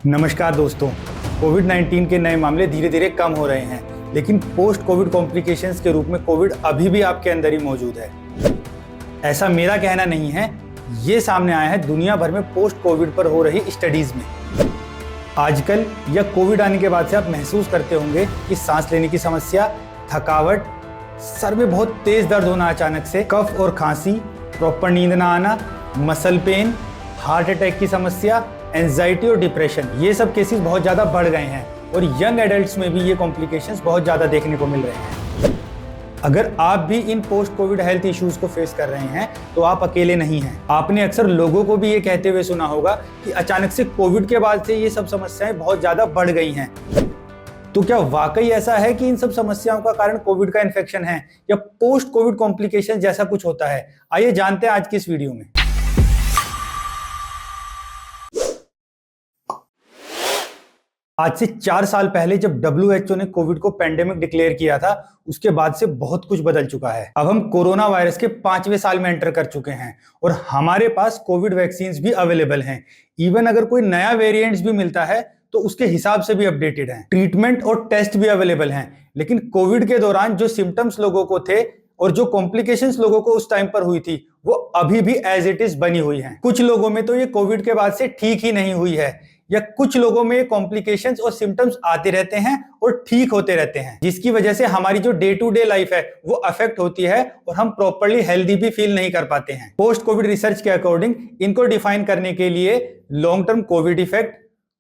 नमस्कार दोस्तों। कोविड-19 के नए मामले धीरे धीरे कम हो रहे हैं, लेकिन पोस्ट कोविड कॉम्प्लिकेशंस के रूप में कोविड अभी भी आपके अंदर ही मौजूद है। ऐसा मेरा कहना नहीं है, ये सामने आया है दुनिया भर में पोस्ट कोविड पर हो रही स्टडीज में। आजकल या कोविड आने के बाद से आप महसूस करते होंगे कि सांस लेने की समस्या, थकावट, सर में बहुत तेज दर्द होना अचानक से, कफ और खांसी, प्रॉपर नींद ना आना, मसल पेन, हार्ट अटैक की समस्या, एंजाइटी और डिप्रेशन, ये सब केसेस बहुत ज़्यादा बढ़ गए हैं और यंग एडल्ट्स में भी ये कॉम्प्लिकेशंस बहुत ज़्यादा देखने को मिल रहे हैं। अगर आप भी इन पोस्ट कोविड हेल्थ इश्यूज को फेस कर रहे हैं तो आप अकेले नहीं हैं। आपने अक्सर लोगों को भी ये कहते हुए सुना होगा कि अचानक से कोविड के बाद से ये सब समस्याएं बहुत ज़्यादा बढ़ गई हैं। तो क्या वाकई ऐसा है कि इन सब समस्याओं का कारण कोविड का इन्फेक्शन है या पोस्ट कोविड कॉम्प्लिकेशन जैसा कुछ होता है? आइए जानते हैं आज की इस वीडियो में। आज से 4 साल पहले जब WHO ने कोविड को पेंडेमिक डिक्लेयर किया था, उसके बाद से बहुत कुछ बदल चुका है। अब हम कोरोना वायरस के 5वें साल में एंटर कर चुके हैं और हमारे पास कोविड वैक्सीन्स भी अवेलेबल हैं। इवन अगर कोई नया वेरिएंट्स भी मिलता है तो उसके हिसाब से भी अपडेटेड है। ट्रीटमेंट और टेस्ट भी अवेलेबल हैं। लेकिन कोविड के दौरान जो सिम्टम्स लोगों को थे और जो कॉम्प्लिकेशंस लोगों को उस टाइम पर हुई थी, वो अभी भी एज इट इज बनी हुई हैं। कुछ लोगों में तो ये कोविड के बाद से ठीक ही नहीं हुई है, या कुछ लोगों में कॉम्प्लिकेशंस और सिम्टम्स आते रहते हैं और ठीक होते रहते हैं, जिसकी वजह से हमारी जो डे टू डे लाइफ है वो अफेक्ट होती है और हम प्रॉपर्ली हेल्दी भी फील नहीं कर पाते हैं। पोस्ट कोविड रिसर्च के अकॉर्डिंग इनको डिफाइन करने के लिए long term COVID effect,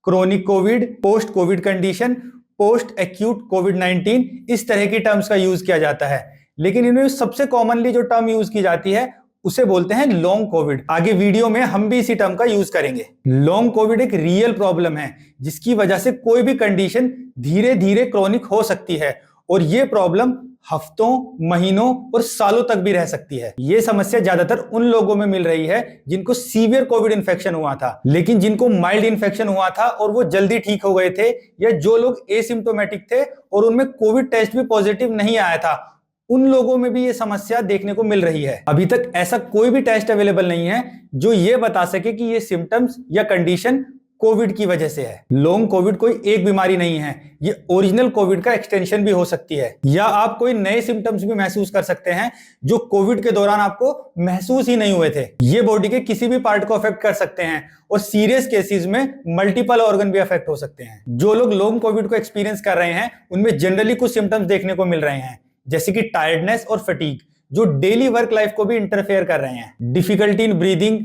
chronic COVID, post COVID condition, post acute कोविड-19, इस तरह की टर्म्स का यूज किया जाता है। लेकिन इनमें सबसे कॉमनली जो टर्म यूज की जाती है उसे बोलते हैं लॉन्ग कोविड। आगे वीडियो में हम भी इसी टर्म का यूज करेंगे। लॉन्ग कोविड एक रियल प्रॉब्लम है जिसकी वजह से कोई भी कंडीशन धीरे धीरे क्रोनिक हो सकती है और ये प्रॉब्लम हफ्तों, महीनों और सालों तक भी रह सकती है। ये समस्या ज्यादातर उन लोगों में मिल रही है जिनको सीवियर कोविड इन्फेक्शन हुआ था, लेकिन जिनको माइल्ड इन्फेक्शन हुआ था और वो जल्दी ठीक हो गए थे, या जो लोग एसिम्टोमेटिक थे और उनमें कोविड टेस्ट भी पॉजिटिव नहीं आया था, उन लोगों में भी ये समस्या देखने को मिल रही है। अभी तक ऐसा कोई भी टेस्ट अवेलेबल नहीं है जो ये बता सके कि ये सिम्टम्स या कंडीशन कोविड की वजह से है। लॉन्ग कोविड कोई एक बीमारी नहीं है, ये ओरिजिनल कोविड का एक्सटेंशन भी हो सकती है, या आप कोई नए सिम्टम्स भी महसूस कर सकते हैं जो कोविड के दौरान आपको महसूस ही नहीं हुए थे। ये बॉडी के किसी भी पार्ट को अफेक्ट कर सकते हैं और सीरियस केसेस में मल्टीपल ऑर्गन भी अफेक्ट हो सकते हैं। जो लोग लॉन्ग कोविड को एक्सपीरियंस कर रहे हैं उनमें जनरली कुछ सिम्टम्स देखने को मिल रहे हैं, जैसे कि टायर्डनेस और फटीग, जो डेली वर्क लाइफ को भी इंटरफेयर कर रहे हैं। डिफिकल्टी इन ब्रीदिंग,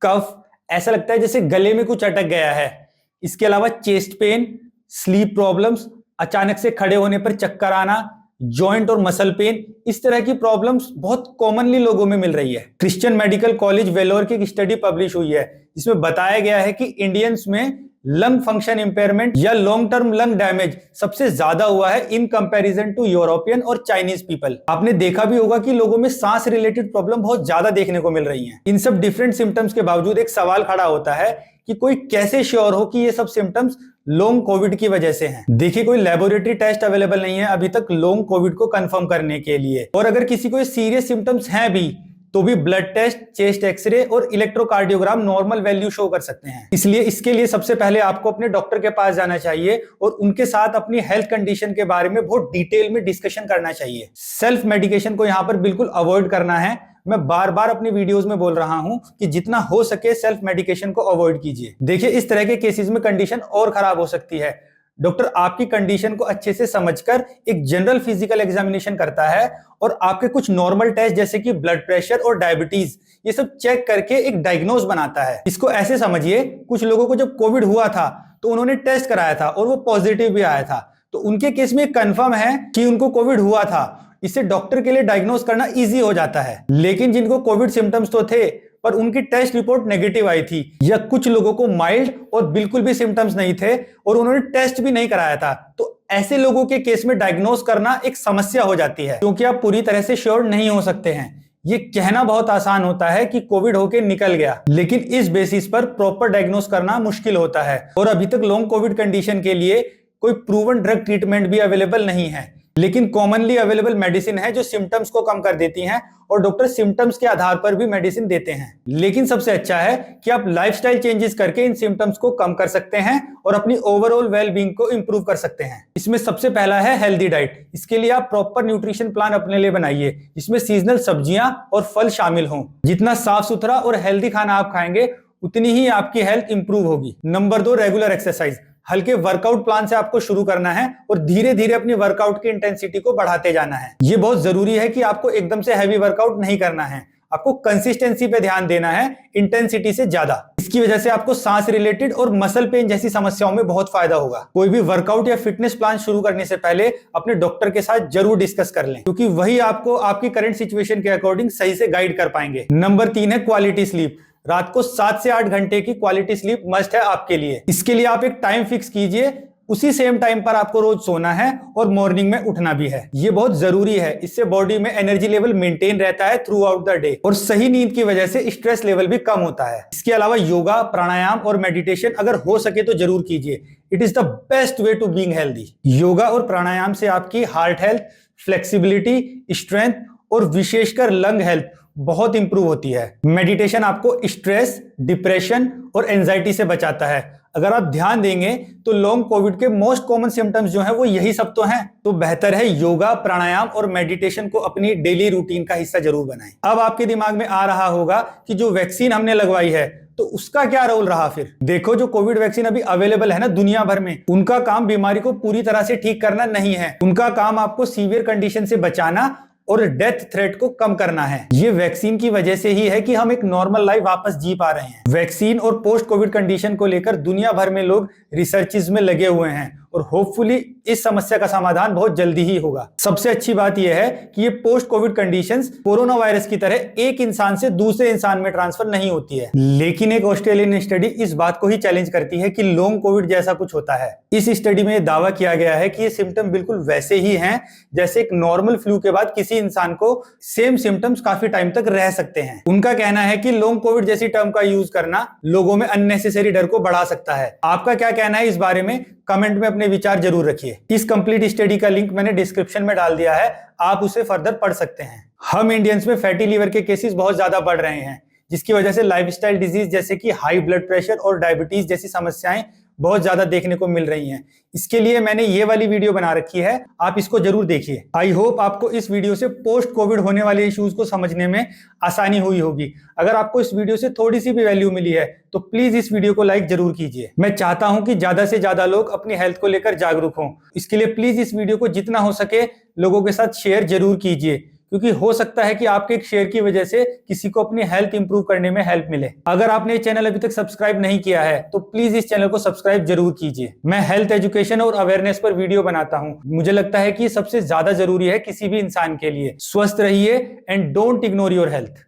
कफ, ऐसा लगता है जैसे गले में कुछ अटक गया है। इसके अलावा चेस्ट पेन, स्लीप प्रॉब्लम्स, अचानक से खड़े होने पर चक्कर आना, जॉइंट और मसल पेन, इस तरह की प्रॉब्लम्स बहुत कॉमनली लोगों में मिल रही है। क्रिश्चियन मेडिकल कॉलेज वेलोर की एक स्टडी पब्लिश हुई है जिसमें बताया गया है कि इंडियंस में लंग फंक्शन इंपेयरमेंट या लॉन्ग टर्म लंग डैमेज सबसे ज्यादा हुआ है इन कंपैरिजन टू यूरोपियन और चाइनीज पीपल। आपने देखा भी होगा कि लोगों में सांस रिलेटेड प्रॉब्लम बहुत ज्यादा देखने को मिल रही हैं। इन सब डिफरेंट सिम्टम्स के बावजूद एक सवाल खड़ा होता है कि कोई कैसे श्योर हो कि ये सब सिम्टम्स लॉन्ग कोविड की वजह से हैं। देखिए, कोई लेबोरेटरी टेस्ट अवेलेबल नहीं है अभी तक लॉन्ग कोविड को कंफर्म करने के लिए, और अगर किसी को सीरियस सिम्टम्स हैं भी तो भी ब्लड टेस्ट, चेस्ट एक्सरे और इलेक्ट्रोकार्डियोग्राम नॉर्मल वैल्यू शो कर सकते हैं। इसलिए इसके लिए सबसे पहले आपको अपने डॉक्टर के पास जाना चाहिए और उनके साथ अपनी हेल्थ कंडीशन के बारे में बहुत डिटेल में डिस्कशन करना चाहिए। सेल्फ मेडिकेशन को यहाँ पर बिल्कुल अवॉइड करना है। मैं बार बार अपनी वीडियोस में बोल रहा हूं कि जितना हो सके सेल्फ मेडिकेशन को अवॉइड कीजिए। देखिए, इस तरह के केसेस में कंडीशन और खराब हो सकती है। डॉक्टर आपकी कंडीशन को अच्छे से समझकर एक जनरल फिजिकल एग्जामिनेशन करता है और आपके कुछ नॉर्मल टेस्ट जैसे कि ब्लड प्रेशर और डायबिटीज, ये सब चेक करके एक डायग्नोज बनाता है। इसको ऐसे समझिए, कुछ लोगों को जब कोविड हुआ था तो उन्होंने टेस्ट कराया था और वो पॉजिटिव भी आया था, तो उनके केस में कंफर्म है कि उनको कोविड हुआ था। इससे डॉक्टर के लिए डायग्नोज करना इजी हो जाता है। लेकिन जिनको कोविड सिम्टम्स तो थे पर उनकी टेस्ट रिपोर्ट नेगेटिव आई थी, या कुछ लोगों को माइल्ड और बिल्कुल भी सिम्टम्स नहीं थे और उन्होंने टेस्ट भी नहीं कराया था, तो ऐसे लोगों के केस में डायग्नोज करना एक समस्या हो जाती है, क्योंकि आप पूरी तरह से श्योर नहीं हो सकते हैं। ये कहना बहुत आसान होता है कि कोविड होके निकल गया, लेकिन इस बेसिस पर प्रॉपर डायग्नोज करना मुश्किल होता है। और अभी तक लॉन्ग कोविड कंडीशन के लिए कोई प्रूवन ड्रग ट्रीटमेंट भी अवेलेबल नहीं है। लेकिन कॉमनली अवेलेबल मेडिसिन है जो सिम्टम्स को कम कर देती हैं और डॉक्टर सिम्टम्स के आधार पर भी मेडिसिन देते हैं। लेकिन सबसे अच्छा है कि आप लाइफस्टाइल चेंजेस करके इन सिम्टम्स को कम कर सकते हैं और अपनी ओवरऑल वेलबींग को इंप्रूव कर सकते हैं। इसमें सबसे पहला है हेल्दी डाइट। इसके लिए आप प्रॉपर न्यूट्रिशन प्लान अपने लिए बनाइए जिसमें सीजनल सब्जियां और फल शामिल हों। जितना साफ सुथरा और हेल्दी खाना आप खाएंगे उतनी ही आपकी हेल्थ इंप्रूव होगी। Number 2, regular exercise. हल्के वर्कआउट प्लान से आपको शुरू करना है और धीरे धीरे अपनी वर्कआउट की इंटेंसिटी को बढ़ाते जाना है। ये बहुत जरूरी है कि आपको एकदम से हैवी वर्कआउट नहीं करना है, आपको कंसिस्टेंसी पे ध्यान देना है, इंटेंसिटी से ज्यादा। इसकी वजह से आपको सांस रिलेटेड और मसल पेन जैसी समस्याओं में बहुत फायदा होगा। कोई भी वर्कआउट या फिटनेस प्लान शुरू करने से पहले अपने डॉक्टर के साथ जरूर डिस्कस कर लें, क्योंकि वही आपको आपकी करंट सिचुएशन के अकॉर्डिंग सही से गाइड कर पाएंगे। नंबर 3 है क्वालिटी स्लीप। रात को 7 से 8 घंटे की क्वालिटी स्लीप मस्ट है आपके लिए। इसके लिए आप एक टाइम फिक्स कीजिए, उसी सेम टाइम पर आपको रोज सोना है और मॉर्निंग में उठना भी है। ये बहुत जरूरी है, इससे बॉडी में एनर्जी लेवल मेंटेन रहता है थ्रू आउट द डे और सही नींद की वजह से स्ट्रेस लेवल भी कम होता है। इसके अलावा योगा, प्राणायाम और मेडिटेशन अगर हो सके तो जरूर कीजिए। It is the best way to being healthy. Yoga और प्राणायाम से आपकी हार्ट हेल्थ, फ्लेक्सिबिलिटी, स्ट्रेंथ और विशेषकर लंग हेल्थ बहुत इंप्रूव होती है। मेडिटेशन आपको स्ट्रेस, डिप्रेशन और एंजाइटी से बचाता है। अगर आप ध्यान देंगे तो लॉन्ग कोविड के मोस्ट कॉमन सिम्टम्स जो हैं वो यही सब तो हैं। तो बेहतर है योगा, प्राणायाम और मेडिटेशन को अपनी डेली रूटीन का हिस्सा जरूर बनाएं। अब आपके दिमाग में आ रहा होगा कि जो वैक्सीन हमने लगवाई है तो उसका क्या रोल रहा फिर। देखो, जो कोविड वैक्सीन अभी अवेलेबल है ना दुनिया भर में, उनका काम बीमारी को पूरी तरह से ठीक करना नहीं है। उनका काम आपको सीवियर कंडीशन से बचाना और डेथ थ्रेट को कम करना है। ये वैक्सीन की वजह से ही है कि हम एक नॉर्मल लाइफ वापस जी पा रहे हैं। वैक्सीन और पोस्ट कोविड कंडीशन को लेकर दुनिया भर में लोग रिसर्चेस में लगे हुए हैं और होपफुली इस समस्या का समाधान बहुत जल्दी ही होगा। सबसे अच्छी बात यह है कि ये post Covid conditions corona virus की तरह एक इंसान से दूसरे इंसान में ट्रांसफर नहीं होती है। लेकिन एक ऑस्ट्रेलियन स्टडी इस बात को ही चैलेंज करती है कि लॉन्ग कोविड जैसा कुछ होता है। इस स्टडी में दावा किया गया है कि ये सिम्टम बिल्कुल वैसे ही हैं जैसे एक नॉर्मल फ्लू के बाद किसी इंसान को सेम सिम्टम्स काफी टाइम तक रह सकते हैं। उनका कहना है कि लॉन्ग कोविड जैसी टर्म का यूज करना लोगों में अननेसेसरी डर को बढ़ा सकता है। आपका क्या कहना है इस बारे में? कमेंट में अपने विचार जरूर रखिए। इस कंप्लीट स्टडी का लिंक मैंने डिस्क्रिप्शन में डाल दिया है, आप उसे फर्दर पढ़ सकते हैं। हम इंडियंस में फैटी लीवर के केसेस बहुत ज्यादा बढ़ रहे हैं, जिसकी वजह से लाइफस्टाइल डिजीज जैसे कि हाई ब्लड प्रेशर और डायबिटीज जैसी समस्याएं बहुत ज्यादा देखने को मिल रही हैं। इसके लिए मैंने ये वाली वीडियो बना रखी है, आप इसको जरूर देखिए। आई होप आपको इस वीडियो से पोस्ट कोविड होने वाले इश्यूज को समझने में आसानी हुई होगी। अगर आपको इस वीडियो से थोड़ी सी भी वैल्यू मिली है तो प्लीज इस वीडियो को लाइक जरूर कीजिए। मैं चाहता हूं कि ज्यादा से ज्यादा लोग अपनी हेल्थ को लेकर जागरूक हों। इसके लिए प्लीज इस वीडियो को जितना हो सके लोगों के साथ शेयर जरूर कीजिए, क्योंकि हो सकता है कि आपके एक शेयर की वजह से किसी को अपनी हेल्थ इंप्रूव करने में हेल्प मिले। अगर आपने ये चैनल अभी तक सब्सक्राइब नहीं किया है तो प्लीज इस चैनल को सब्सक्राइब जरूर कीजिए। मैं हेल्थ एजुकेशन और अवेयरनेस पर वीडियो बनाता हूं। मुझे लगता है कि सबसे ज्यादा जरूरी है किसी भी इंसान के लिए। स्वस्थ रहिए and don't ignore your health.